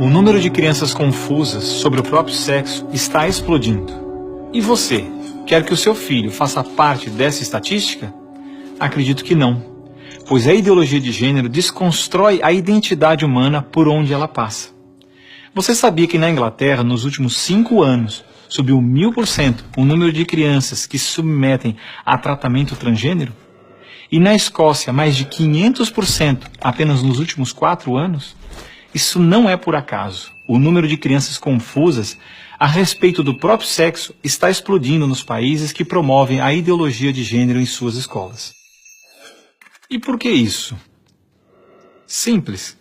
O número de crianças confusas sobre o próprio sexo está explodindo. E você, quer que o seu filho faça parte dessa estatística? Acredito que não, pois a ideologia de gênero desconstrói a identidade humana por onde ela passa. Você sabia que na Inglaterra, nos últimos 5 anos, subiu 1000% o número de crianças que se submetem a tratamento transgênero? E na Escócia, mais de 500% apenas nos últimos 4 anos? Isso não é por acaso. O número de crianças confusas a respeito do próprio sexo está explodindo nos países que promovem a ideologia de gênero em suas escolas. E por que isso? Simples.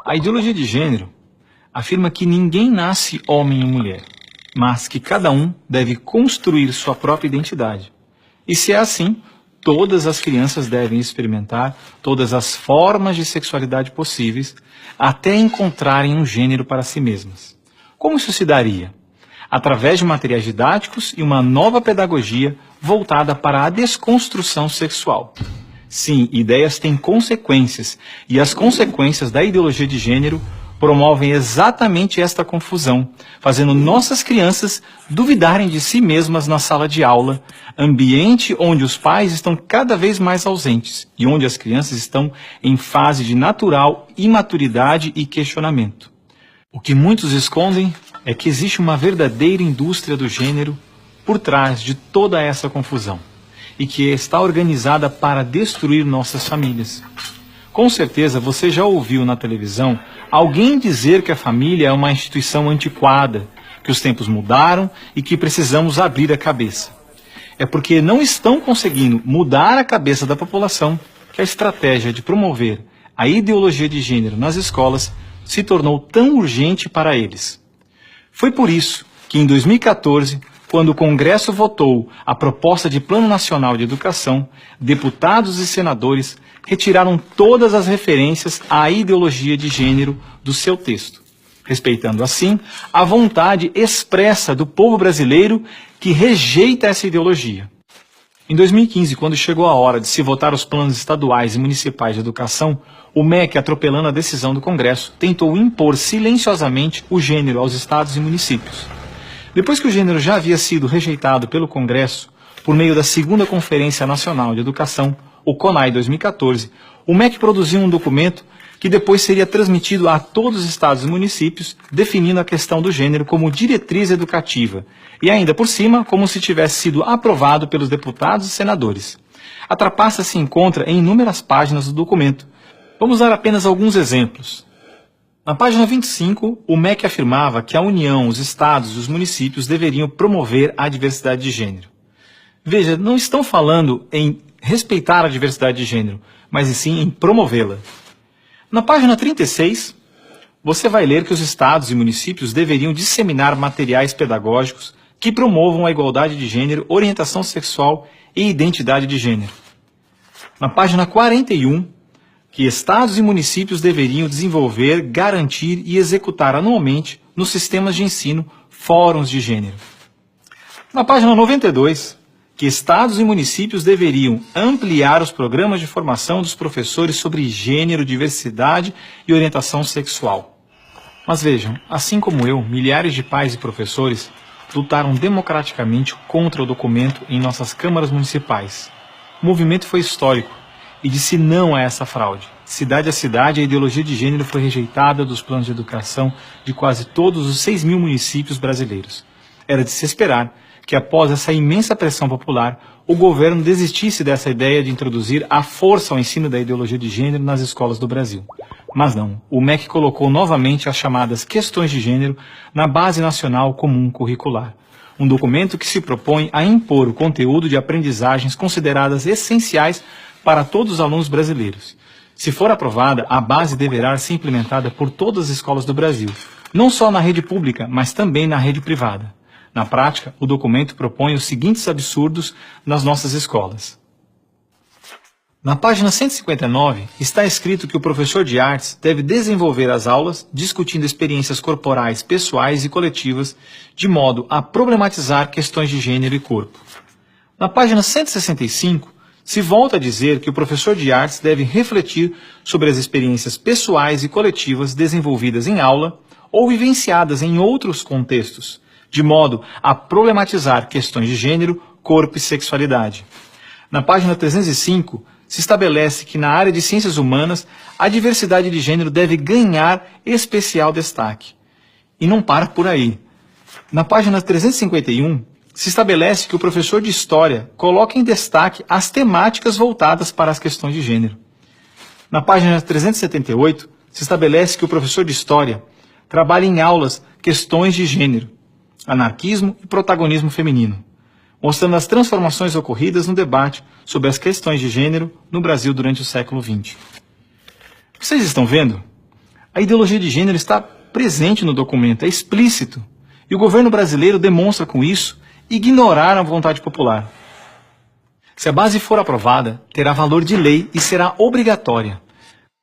A ideologia de gênero afirma que ninguém nasce homem ou mulher, mas que cada um deve construir sua própria identidade. E se é assim, todas as crianças devem experimentar todas as formas de sexualidade possíveis até encontrarem um gênero para si mesmas. Como isso se daria? Através de materiais didáticos e uma nova pedagogia voltada para a desconstrução sexual. Sim, ideias têm consequências, e as consequências da ideologia de gênero promovem exatamente esta confusão, fazendo nossas crianças duvidarem de si mesmas na sala de aula, ambiente onde os pais estão cada vez mais ausentes e onde as crianças estão em fase de natural imaturidade e questionamento. O que muitos escondem é que existe uma verdadeira indústria do gênero por trás de toda essa confusão e que está organizada para destruir nossas famílias. Com certeza você já ouviu na televisão alguém dizer que a família é uma instituição antiquada, que os tempos mudaram e que precisamos abrir a cabeça. É porque não estão conseguindo mudar a cabeça da população que a estratégia de promover a ideologia de gênero nas escolas se tornou tão urgente para eles. Foi por isso que em 2014, quando o Congresso votou a proposta de Plano Nacional de Educação, deputados e senadores retiraram todas as referências à ideologia de gênero do seu texto, respeitando assim a vontade expressa do povo brasileiro que rejeita essa ideologia. Em 2015, quando chegou a hora de se votar os planos estaduais e municipais de educação, o MEC, atropelando a decisão do Congresso, tentou impor silenciosamente o gênero aos estados e municípios. Depois que o gênero já havia sido rejeitado pelo Congresso, por meio da segunda Conferência Nacional de Educação, o CONAE 2014, o MEC produziu um documento que depois seria transmitido a todos os estados e municípios, definindo a questão do gênero como diretriz educativa, e ainda por cima, como se tivesse sido aprovado pelos deputados e senadores. A trapaça se encontra em inúmeras páginas do documento. Vamos dar apenas alguns exemplos. Na página 25, o MEC afirmava que a União, os estados e os municípios deveriam promover a diversidade de gênero. Veja, não estão falando em respeitar a diversidade de gênero, mas sim em promovê-la. Na página 36, você vai ler que os estados e municípios deveriam disseminar materiais pedagógicos que promovam a igualdade de gênero, orientação sexual e identidade de gênero. Na página 41, que estados e municípios deveriam desenvolver, garantir e executar anualmente nos sistemas de ensino fóruns de gênero. Na página 92, que estados e municípios deveriam ampliar os programas de formação dos professores sobre gênero, diversidade e orientação sexual. Mas vejam, assim como eu, milhares de pais e professores lutaram democraticamente contra o documento em nossas câmaras municipais. O movimento foi histórico e disse não a essa fraude. Cidade a cidade, a ideologia de gênero foi rejeitada dos planos de educação de quase todos os 6.000 municípios brasileiros. Era de se esperar que após essa imensa pressão popular, o governo desistisse dessa ideia de introduzir à força o ensino da ideologia de gênero nas escolas do Brasil. Mas não, o MEC colocou novamente as chamadas questões de gênero na Base Nacional Comum Curricular, um documento que se propõe a impor o conteúdo de aprendizagens consideradas essenciais para todos os alunos brasileiros. Se for aprovada, a base deverá ser implementada por todas as escolas do Brasil, não só na rede pública, mas também na rede privada. Na prática, o documento propõe os seguintes absurdos nas nossas escolas. Na página 159, está escrito que o professor de artes deve desenvolver as aulas discutindo experiências corporais, pessoais e coletivas, de modo a problematizar questões de gênero e corpo. Na página 165, se volta a dizer que o professor de artes deve refletir sobre as experiências pessoais e coletivas desenvolvidas em aula ou vivenciadas em outros contextos, de modo a problematizar questões de gênero, corpo e sexualidade. Na página 305, se estabelece que na área de ciências humanas, a diversidade de gênero deve ganhar especial destaque. E não para por aí. Na página 351, se estabelece que o professor de História coloque em destaque as temáticas voltadas para as questões de gênero. Na página 378, se estabelece que o professor de História trabalhe em aulas questões de gênero, anarquismo e protagonismo feminino, mostrando as transformações ocorridas no debate sobre as questões de gênero no Brasil durante o século XX. Vocês estão vendo? A ideologia de gênero está presente no documento, é explícito, e o governo brasileiro demonstra com isso ignorar a vontade popular. Se a base for aprovada, terá valor de lei e será obrigatória.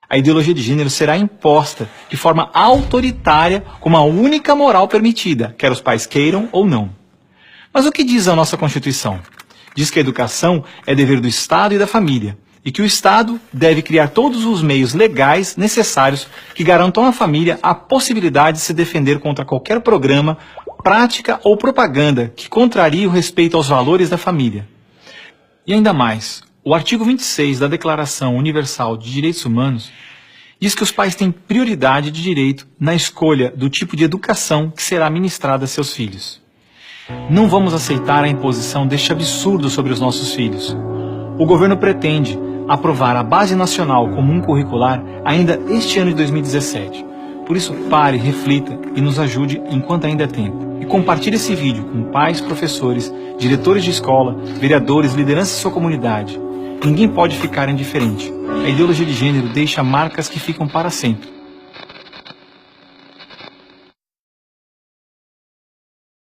A ideologia de gênero será imposta de forma autoritária como a única moral permitida, quer os pais queiram ou não. Mas o que diz a nossa Constituição? Diz que a educação é dever do Estado e da família, e que o Estado deve criar todos os meios legais necessários que garantam à família a possibilidade de se defender contra qualquer programa, prática ou propaganda que contrarie o respeito aos valores da família. E ainda mais, o artigo 26 da Declaração Universal de Direitos Humanos diz que os pais têm prioridade de direito na escolha do tipo de educação que será ministrada a seus filhos. Não vamos aceitar a imposição deste absurdo sobre os nossos filhos. O governo pretende aprovar a Base Nacional Comum Curricular ainda este ano de 2017. Por isso, pare, reflita e nos ajude enquanto ainda é tempo. E compartilhe esse vídeo com pais, professores, diretores de escola, vereadores, lideranças de sua comunidade. Ninguém pode ficar indiferente. A ideologia de gênero deixa marcas que ficam para sempre.